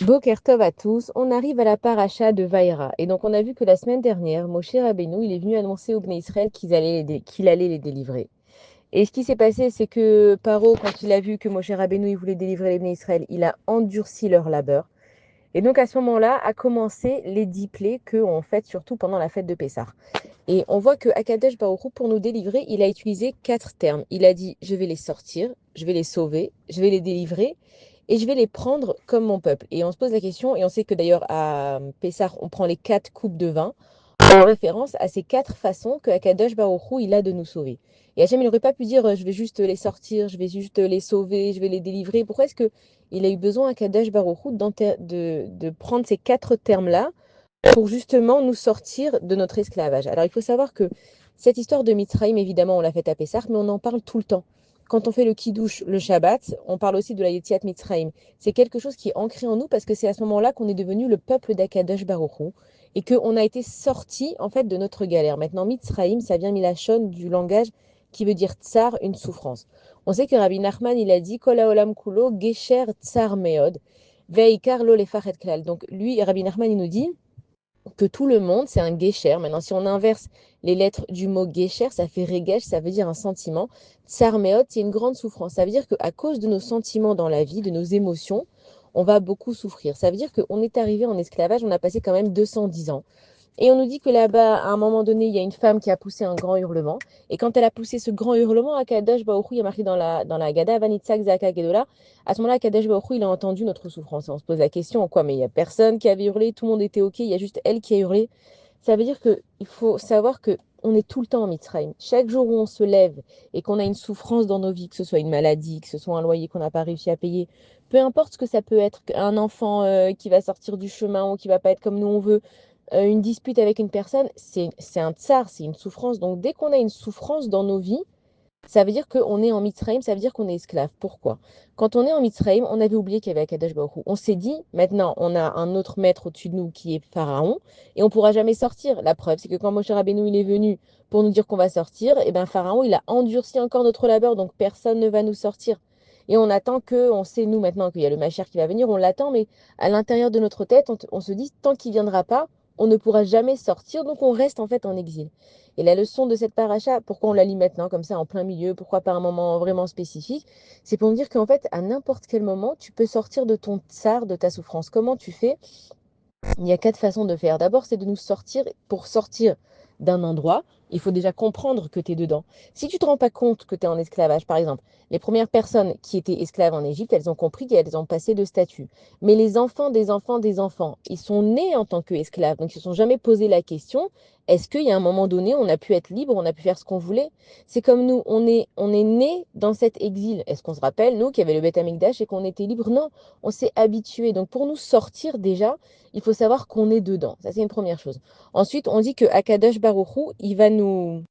Boker Tov à tous, on arrive à la paracha de Vaïra. Et donc on a vu que la semaine dernière, Moshe Rabbeinu, il est venu annoncer aux Bnei Israël qu'il allait les délivrer. Et ce qui s'est passé, c'est que Paro, quand il a vu que Moshe Rabbeinu il voulait délivrer les Bnei Israël, il a endurci leur labeur. Et donc à ce moment-là a commencé les 10 plaies qu'on fait surtout pendant la fête de Pessah. Et on voit que Akadosh Baruch Hu, pour nous délivrer, il a utilisé 4 termes. Il a dit, je vais les sortir, je vais les sauver, je vais les délivrer et je vais les prendre comme mon peuple. Et on se pose la question, et on sait que d'ailleurs à Pessah, on prend les 4 coupes de vin en référence à ces 4 façons que Akadosh Baruch Hu, il a de nous sauver. Et Hachem, il n'aurait pas pu dire, je vais juste les sortir, je vais juste les sauver, je vais les délivrer. Pourquoi est-ce que il a eu besoin, Akadosh Baruch Hu, de prendre ces 4 termes-là pour justement nous sortir de notre esclavage. Alors il faut savoir que cette histoire de Mitzrayim, évidemment, on l'a faite à Pessah, mais on en parle tout le temps. Quand on fait le Kiddush le Shabbat, on parle aussi de la Yetziat Mitzrayim. C'est quelque chose qui est ancré en nous parce que c'est à ce moment-là qu'on est devenu le peuple d'Akadosh Baruch Hu et qu'on a été sorti en fait de notre galère. Maintenant, Mitzrayim, ça vient milachon du langage qui veut dire tsar, une souffrance. On sait que Rabbi Nachman, il a dit Kol haolam kulo gesher tsar meod veikar lo lefachet klal. Donc lui, Rabbi Nachman, il nous dit que tout le monde, c'est un guécher. Maintenant, si on inverse les lettres du mot guécher, ça fait regesh, ça veut dire un sentiment. Tsarmeot, c'est une grande souffrance. Ça veut dire qu'à cause de nos sentiments dans la vie, de nos émotions, on va beaucoup souffrir. Ça veut dire qu'on est arrivé en esclavage, on a passé quand même 210 ans. Et on nous dit que là-bas, à un moment donné, il y a une femme qui a poussé un grand hurlement. Et quand elle a poussé ce grand hurlement, Akadosh Baruch Hu, il y a marqué dans la Haggadah, Vanitzak Zaka Gedola, à ce moment-là, Akadosh Baruch Hu, il a entendu notre souffrance. Et on se pose la question, quoi, mais il n'y a personne qui avait hurlé, tout le monde était OK, il y a juste elle qui a hurlé. Ça veut dire qu'il faut savoir que on est tout le temps en Mitzrayim. Chaque jour où on se lève et qu'on a une souffrance dans nos vies, que ce soit une maladie, que ce soit un loyer qu'on n'a pas réussi à payer, peu importe ce que ça peut être, un enfant qui va sortir du chemin ou qui va pas être comme nous on veut, une dispute avec une personne, c'est un tsar, c'est une souffrance. Donc dès qu'on a une souffrance dans nos vies, ça veut dire qu'on est en Mitzrayim, ça veut dire qu'on est esclave. Pourquoi? Quand on est en Mitzrayim, on avait oublié qu'il y avait Akadosh Baruch Hu. On s'est dit, maintenant, on a un autre maître au-dessus de nous qui est Pharaon, et on ne pourra jamais sortir. La preuve, c'est que quand Moshe Rabbeinu il est venu pour nous dire qu'on va sortir, et ben Pharaon, il a endurci encore notre labeur, donc personne ne va nous sortir. Et on attend que, on sait nous maintenant qu'il y a le Mashiach qui va venir, on l'attend, mais à l'intérieur de notre tête, on se dit, tant qu'il ne viendra pas, on ne pourra jamais sortir, donc on reste en fait en exil. Et la leçon de cette paracha, pourquoi on la lit maintenant, comme ça, en plein milieu, pourquoi pas un moment vraiment spécifique, c'est pour me dire qu'en fait, à n'importe quel moment, tu peux sortir de ton tsar, de ta souffrance. Comment tu fais? Il y a 4 façons de faire. D'abord, c'est de nous sortir. Pour sortir d'un endroit, il faut déjà comprendre que tu es dedans. Si tu ne te rends pas compte que tu es en esclavage, par exemple, les premières personnes qui étaient esclaves en Égypte, elles ont compris qu'elles ont passé de statut. Mais les enfants des enfants des enfants, ils sont nés en tant qu'esclaves. Donc, ils ne se sont jamais posé la question, est-ce qu'il y a un moment donné, on a pu être libre, on a pu faire ce qu'on voulait? C'est comme nous, on est nés dans cet exil. Est-ce qu'on se rappelle, nous, qu'il y avait le Beth Amikdash et qu'on était libre? Non, on s'est habitué. Donc, pour nous sortir déjà, il faut savoir qu'on est dedans. Ça, c'est une première chose. Ensuite, on dit que Akadosh Baruch Hu, il va nous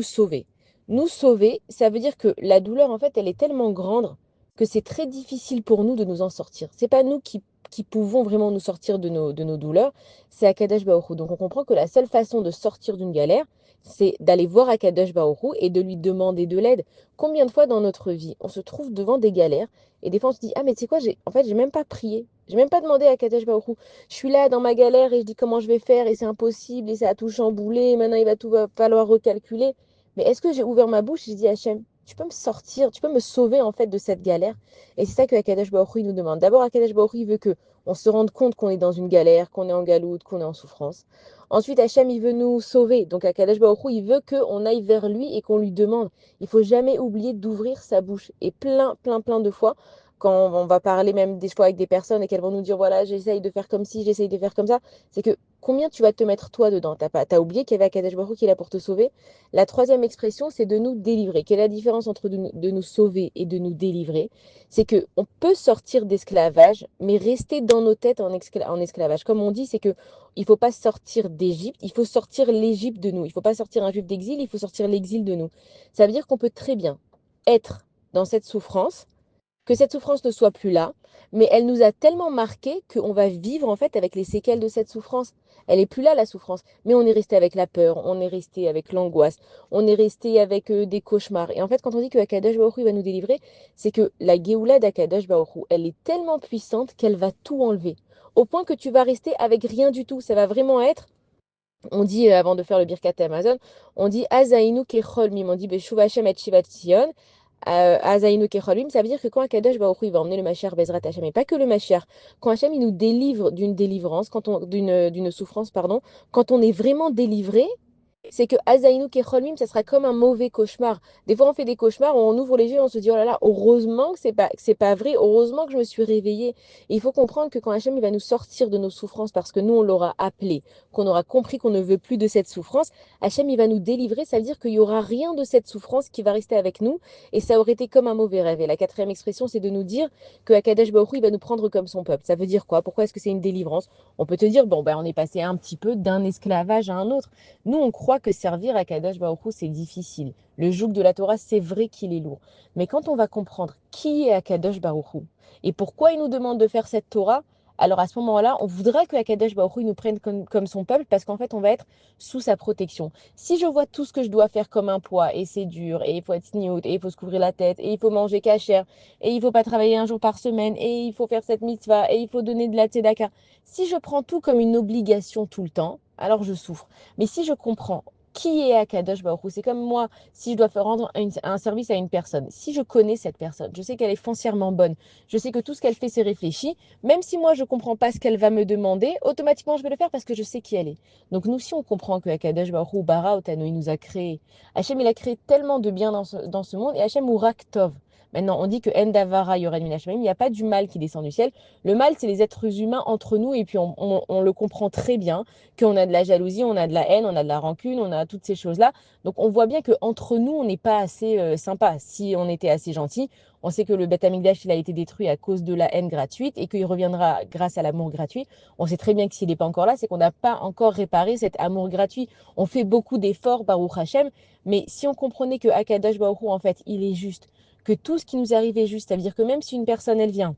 sauver. Nous sauver, ça veut dire que la douleur, en fait, elle est tellement grande que c'est très difficile pour nous de nous en sortir. C'est pas nous qui pouvons vraiment nous sortir de nos douleurs, c'est Akadosh Baruch Hu. Donc on comprend que la seule façon de sortir d'une galère, c'est d'aller voir Akadosh Baruch Hu et de lui demander de l'aide. Combien de fois dans notre vie, on se trouve devant des galères et des fois on se dit, ah mais tu sais quoi, en fait, j'ai même pas prié. J'ai même pas demandé à Akadosh Baruch Hu. Je suis là dans ma galère et je dis comment je vais faire et c'est impossible et ça a tout chamboulé. Maintenant, va falloir recalculer. Mais est-ce que j'ai ouvert ma bouche et j'ai dit Hachem, tu peux me sortir, tu peux me sauver en fait de cette galère? Et c'est ça que Akadosh Baruch Hu nous demande. D'abord, Akadosh Baruch Hu veut que on se rende compte qu'on est dans une galère, qu'on est en galoute, qu'on est en souffrance. Ensuite, Hachem, il veut nous sauver. Donc, Akadosh Baruch Hu, il veut qu'on aille vers lui et qu'on lui demande. Il faut jamais oublier d'ouvrir sa bouche. Et plein, plein, plein de fois, quand on va parler même des fois avec des personnes et qu'elles vont nous dire, voilà, j'essaye de faire comme ci, j'essaye de faire comme ça, c'est que combien tu vas te mettre toi dedans? T'as oublié qu'il y avait Akadosh Baruch Hu qui est là pour te sauver? La troisième expression, c'est de nous délivrer. Quelle est la différence entre de nous sauver et de nous délivrer? C'est que on peut sortir d'esclavage, mais rester dans nos têtes en esclavage. Comme on dit, c'est que il faut pas sortir d'Égypte, il faut sortir l'Égypte de nous. Il faut pas sortir un juif d'exil, il faut sortir l'exil de nous. Ça veut dire qu'on peut très bien être dans cette souffrance que cette souffrance ne soit plus là, mais elle nous a tellement marqué qu'on va vivre en fait avec les séquelles de cette souffrance. Elle est plus là, la souffrance, mais on est resté avec la peur, on est resté avec l'angoisse, on est resté avec des cauchemars. Et en fait, quand on dit que Akadosh Baruch Hu, il va nous délivrer, c'est que la Géoula d'Akadosh Baruch Hu, elle est tellement puissante qu'elle va tout enlever. Au point que tu vas rester avec rien du tout. Ça va vraiment être, on dit avant de faire le Birkat Amazon, on dit Azainu Kecholmim, on dit Beshuv Hashem et Shivat Zion. Azainu Kecholmim, ça veut dire que quand Akadosh Baruch Hu, il va emmener le Mashiach Bezrat Hashem, et pas que le Mashiach, quand Hashem il nous délivre d'une délivrance, d'une souffrance, pardon, quand on est vraiment délivré, c'est que Azainu Kecholmim, ça sera comme un mauvais cauchemar. Des fois, on fait des cauchemars, on ouvre les yeux, on se dit, oh là là, heureusement que c'est pas vrai, heureusement que je me suis réveillée. Et il faut comprendre que quand Hachem, il va nous sortir de nos souffrances, parce que nous, on l'aura appelé, qu'on aura compris qu'on ne veut plus de cette souffrance, Hachem, il va nous délivrer, ça veut dire qu'il y aura rien de cette souffrance qui va rester avec nous, et ça aurait été comme un mauvais rêve. Et la quatrième expression, c'est de nous dire que Akadosh Baruch Hu, il va nous prendre comme son peuple. Ça veut dire quoi? Pourquoi est-ce que c'est une délivrance? On peut te dire, bon, ben, on est passé un petit peu d'un esclavage à un autre. Nous, on croit que servir à Kadosh Baruch Hu, c'est difficile. Le joug de la Torah, c'est vrai qu'il est lourd. Mais quand on va comprendre qui est Akadosh Baruch Hu et pourquoi il nous demande de faire cette Torah, alors à ce moment-là, on voudra que Akadosh Baruch Hu nous prenne comme son peuple parce qu'en fait, on va être sous sa protection. Si je vois tout ce que je dois faire comme un poids et c'est dur et il faut être sniout et il faut se couvrir la tête et il faut manger kasher et il faut pas travailler un jour par semaine et il faut faire cette mitzvah et il faut donner de la tzedaka. Si je prends tout comme une obligation tout le temps, alors je souffre. Mais si je comprends qui est Akadosh Baruch Hu, c'est comme moi, si je dois faire rendre un service à une personne, si je connais cette personne, je sais qu'elle est foncièrement bonne, je sais que tout ce qu'elle fait, c'est réfléchi, même si moi, je ne comprends pas ce qu'elle va me demander, automatiquement, je vais le faire parce que je sais qui elle est. Donc nous, si on comprend que Akadosh Baruch Hu, Bara Otanu, il nous a créé, Hachem, il a créé tellement de bien dans ce monde, et Hachem Urak Tov. Maintenant, on dit que Endavara Yored Min Hashemayim, il n'y a pas du mal qui descend du ciel. Le mal, c'est les êtres humains entre nous, et puis on le comprend très bien qu'on a de la jalousie, on a de la haine, on a de la rancune, on a toutes ces choses-là. Donc on voit bien qu'entre nous, on n'est pas assez sympa. Si on était assez gentil, on sait que le Beth Amikdash, il a été détruit à cause de la haine gratuite et qu'il reviendra grâce à l'amour gratuit. On sait très bien que s'il n'est pas encore là, c'est qu'on n'a pas encore réparé cet amour gratuit. On fait beaucoup d'efforts, Baruch Hashem, mais si on comprenait que Akadosh Baruch Hu, en fait, il est juste, que tout ce qui nous arrive est juste, ça veut dire que même si une personne, elle vient,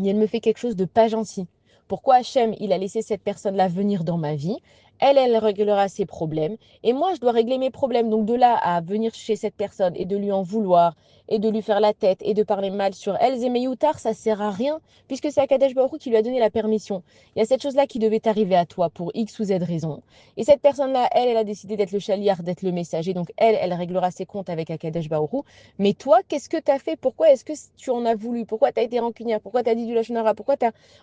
et elle me fait quelque chose de pas gentil. Pourquoi Hachem, il a laissé cette personne-là venir dans ma vie? Elle réglera ses problèmes. Et moi, je dois régler mes problèmes. Donc de là à venir chez cette personne et de lui en vouloir, et de lui faire la tête, et de parler mal sur elle, Zéméyoutar, ça sert à rien, puisque c'est Akadosh Baruch Hu qui lui a donné la permission. Il y a cette chose-là qui devait arriver à toi pour X ou Z raison. Et cette personne-là, elle a décidé d'être le chaliard, d'être le messager. Donc elle réglera ses comptes avec Akadosh Baruch Hu. Mais toi, qu'est-ce que tu as fait? Pourquoi est-ce que tu en as voulu? Pourquoi tu as été rancunière? Pourquoi tu as dit du lachon hara?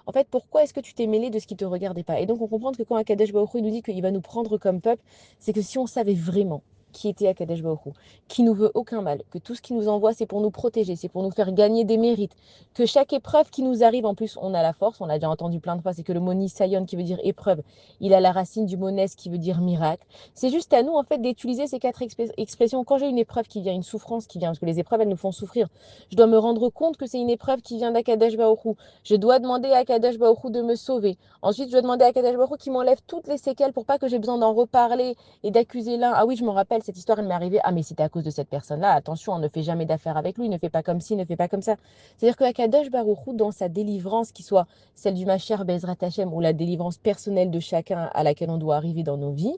En fait, pourquoi est-ce que tu t'es mêlé de ce qui ne te regardait pas? Et donc, on comprend que quand Akadosh Baruch Hu nous dit qu'il va nous prendre comme peuple, c'est que si on savait vraiment qui était Akadosh Baruch Hu, qui nous veut aucun mal, que tout ce qu'il nous envoie, c'est pour nous protéger, c'est pour nous faire gagner des mérites, que chaque épreuve qui nous arrive, en plus, on a la force, on l'a déjà entendu plein de fois, c'est que le mot Nisayon qui veut dire épreuve, il a la racine du mot Nes qui veut dire miracle. C'est juste à nous, en fait, d'utiliser ces quatre expressions. Quand j'ai une épreuve qui vient, une souffrance qui vient, parce que les épreuves, elles nous font souffrir, je dois me rendre compte que c'est une épreuve qui vient d'Akadosh Baruch Hu. Je dois demander à Akadosh Baruch Hu de me sauver. Ensuite, je dois demander à Akadosh Baruch Hu qui m'enlève toutes les séquelles pour pas que j'ai besoin d'en reparler et d'accuser l'un. Ah oui, je me rappelle, cette histoire, elle m'est arrivée. Ah, mais c'était à cause de cette personne-là. Attention, on ne fait jamais d'affaires avec lui, ne fait pas comme ci, ne fait pas comme ça. C'est-à-dire que Akadosh Baruch Hu, dans sa délivrance, qui soit celle du Mashiach Bezrat Hashem ou la délivrance personnelle de chacun à laquelle on doit arriver dans nos vies,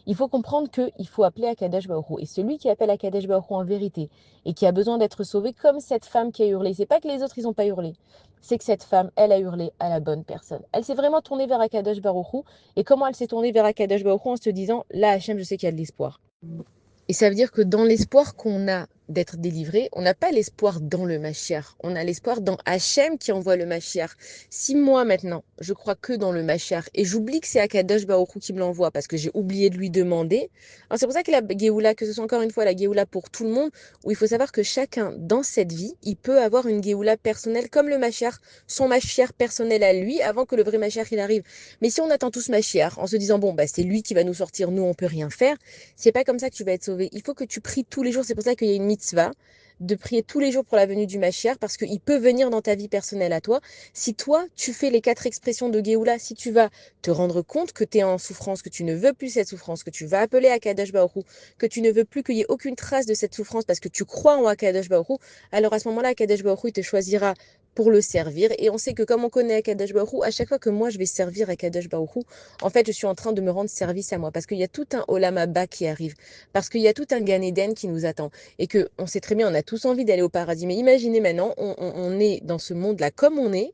il faut comprendre qu'il faut appeler Akadosh Baruch Hu. Et celui qui appelle Akadosh Baruch Hu en vérité et qui a besoin d'être sauvé, comme cette femme qui a hurlé, c'est pas que les autres, ils n'ont pas hurlé, c'est que cette femme, elle a hurlé à la bonne personne. Elle s'est vraiment tournée vers Akadosh Baruch Hu. Et comment elle s'est tournée vers Akadosh Baruch Hu en se disant, là, Hachem, je sais qu'il y a de l'espoir. Et ça veut dire que dans l'espoir qu'on a d'être délivré, on n'a pas l'espoir dans le Mashiach. On a l'espoir dans Hachem qui envoie le Mashiach. Si moi maintenant, je crois que dans le Mashiach et j'oublie que c'est Akadosh Baruch Hu qui me l'envoie parce que j'ai oublié de lui demander, alors c'est pour ça que la Géoula, que ce soit encore une fois la Géoula pour tout le monde, où il faut savoir que chacun dans cette vie, il peut avoir une Géoula personnelle comme le Mashiach, son Mashiach personnel à lui avant que le vrai Mashiach il arrive. Mais si on attend tous Mashiach en se disant bon bah c'est lui qui va nous sortir, nous on peut rien faire, c'est pas comme ça que tu vas être sauvé. Il faut que tu pries tous les jours. C'est pour ça qu'il y a une mitzvah de prier tous les jours pour la venue du Mashiach parce qu'il peut venir dans ta vie personnelle à toi. Si toi, tu fais les 4 expressions de Géoula, si tu vas te rendre compte que tu es en souffrance, que tu ne veux plus cette souffrance, que tu vas appeler Akadosh Baruch Hu, que tu ne veux plus qu'il y ait aucune trace de cette souffrance parce que tu crois en Akadosh Baruch Hu, alors à ce moment-là, Akadosh Baruch Hu, il te choisira pour le servir. Et on sait que comme on connaît Akadosh Baruch Hu, à chaque fois que moi je vais servir Akadosh Baruch Hu, en fait, je suis en train de me rendre service à moi parce qu'il y a tout un Olam Haba qui arrive, parce qu'il y a tout un Gan Eden qui nous attend et que on sait très bien, on a tous envie d'aller au paradis. Mais imaginez maintenant, on est dans ce monde-là comme on est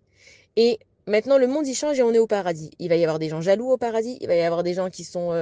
et maintenant, le monde, il change et on est au paradis. Il va y avoir des gens jaloux au paradis. Il va y avoir des gens qui sont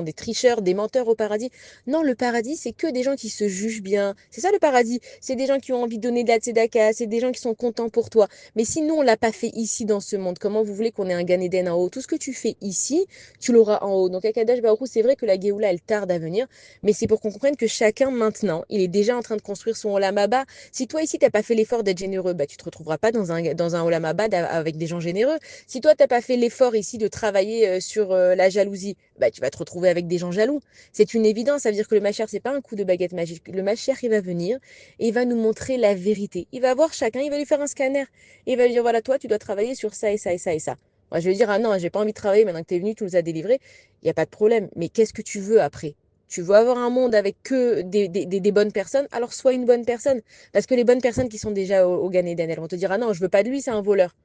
des tricheurs, des menteurs au paradis. Non, le paradis, c'est que des gens qui se jugent bien. C'est ça le paradis. C'est des gens qui ont envie de donner de la tzedaka. C'est des gens qui sont contents pour toi. Mais si nous, on l'a pas fait ici dans ce monde, comment vous voulez qu'on ait un Gan Eden en haut? Tout ce que tu fais ici, tu l'auras en haut. Donc, à Kadash Baruch Hu, c'est vrai que la Géoula, elle tarde à venir. Mais c'est pour qu'on comprenne que chacun, maintenant, il est déjà en train de construire son Olam Haba. Si toi, ici, t'as pas fait l'effort d'être généreux, bah, tu te retrouveras pas dans un Olam Haba avec des gens généreux. Si toi, t'as pas fait l'effort ici de travailler sur la jalousie, bah, tu vas te retrouver avec des gens jaloux. C'est une évidence. Ça veut dire que le Mashiach, c'est pas un coup de baguette magique. Le Mashiach, il va venir et il va nous montrer la vérité. Il va voir chacun, il va lui faire un scanner. Et il va lui dire, voilà, toi, tu dois travailler sur ça et ça et ça et ça. Moi, je vais dire, ah non, j'ai pas envie de travailler maintenant que tu es venu, tu nous as délivré. Il n'y a pas de problème. Mais qu'est-ce que tu veux après? Tu veux avoir un monde avec que des bonnes personnes, alors sois une bonne personne. Parce que les bonnes personnes qui sont déjà au Gan Eden, elles vont te dire, ah non, je veux pas de lui, c'est un voleur.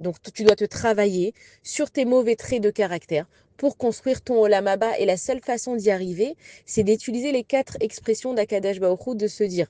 Donc tu dois te travailler sur tes mauvais traits de caractère pour construire ton Olam Haba. Et la seule façon d'y arriver, c'est d'utiliser les 4 expressions d'Akadash Baruch Hu, de se dire.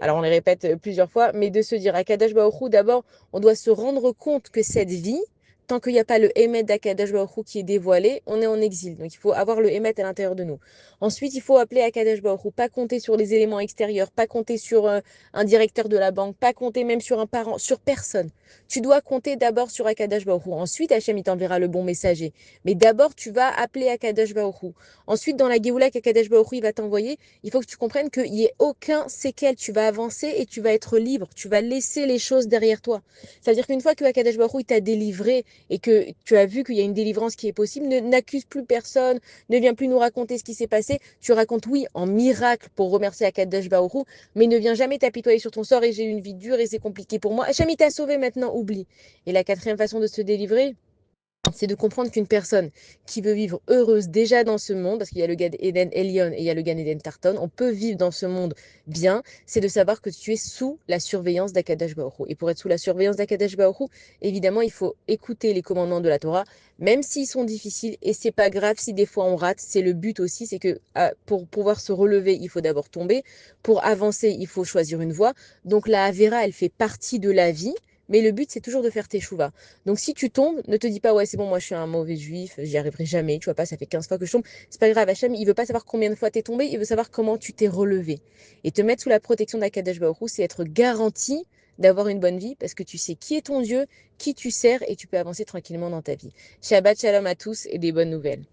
Alors on les répète plusieurs fois, mais de se dire Akadash Baruch Hu, d'abord, on doit se rendre compte que cette vie, tant qu'il n'y a pas le Emet d'Akadash Baruch Hu qui est dévoilé, on est en exil. Donc il faut avoir le Emet à l'intérieur de nous. Ensuite, il faut appeler Akadash Baruch Hu, pas compter sur les éléments extérieurs, pas compter sur un directeur de la banque, pas compter même sur un parent, sur personne. Tu dois compter d'abord sur Akadash Baruch Hu. Ensuite, Hachem, il t'enverra le bon messager. Mais d'abord, tu vas appeler Akadash Baruch Hu. Ensuite, dans la Géoula qu'Akadash Baruch Hu il va t'envoyer, il faut que tu comprennes qu'il n'y ait aucun séquel. Tu vas avancer et tu vas être libre. Tu vas laisser les choses derrière toi. C'est-à-dire qu'une fois que Akadash Baruch Hu t'a délivré et que tu as vu qu'il y a une délivrance qui est possible, n'accuse plus personne, ne viens plus nous raconter ce qui s'est passé. Tu racontes, oui, en miracle pour remercier Akadash Baruch Hu, mais ne viens jamais t'apitoyer sur ton sort et j'ai eu une vie dure et c'est compliqué pour moi. Hachem, il t'a sauvé maintenant, oublie. Et la quatrième façon de se délivrer, c'est de comprendre qu'une personne qui veut vivre heureuse déjà dans ce monde, parce qu'il y a le Gan Eden Elyon et il y a le Gan Eden Tarton, on peut vivre dans ce monde bien, c'est de savoir que tu es sous la surveillance d'Akadash Baruch Hu. Et pour être sous la surveillance d'Akadash Baruch Hu, évidemment, il faut écouter les commandements de la Torah, même s'ils sont difficiles, et c'est pas grave si des fois on rate, c'est le but aussi, c'est que pour pouvoir se relever, il faut d'abord tomber, pour avancer, il faut choisir une voie. Donc la Havera, elle fait partie de la vie, mais le but, c'est toujours de faire tes chouvas. Donc si tu tombes, ne te dis pas ouais c'est bon moi je suis un mauvais juif, j'y arriverai jamais, tu vois pas, ça fait 15 fois que je tombe. C'est pas grave, Hachem, il veut pas savoir combien de fois t'es tombé, il veut savoir comment tu t'es relevé. Et te mettre sous la protection d'Akadosh Baruch Hu, c'est être garanti d'avoir une bonne vie parce que tu sais qui est ton Dieu, qui tu sers et tu peux avancer tranquillement dans ta vie. Shabbat shalom à tous et des bonnes nouvelles.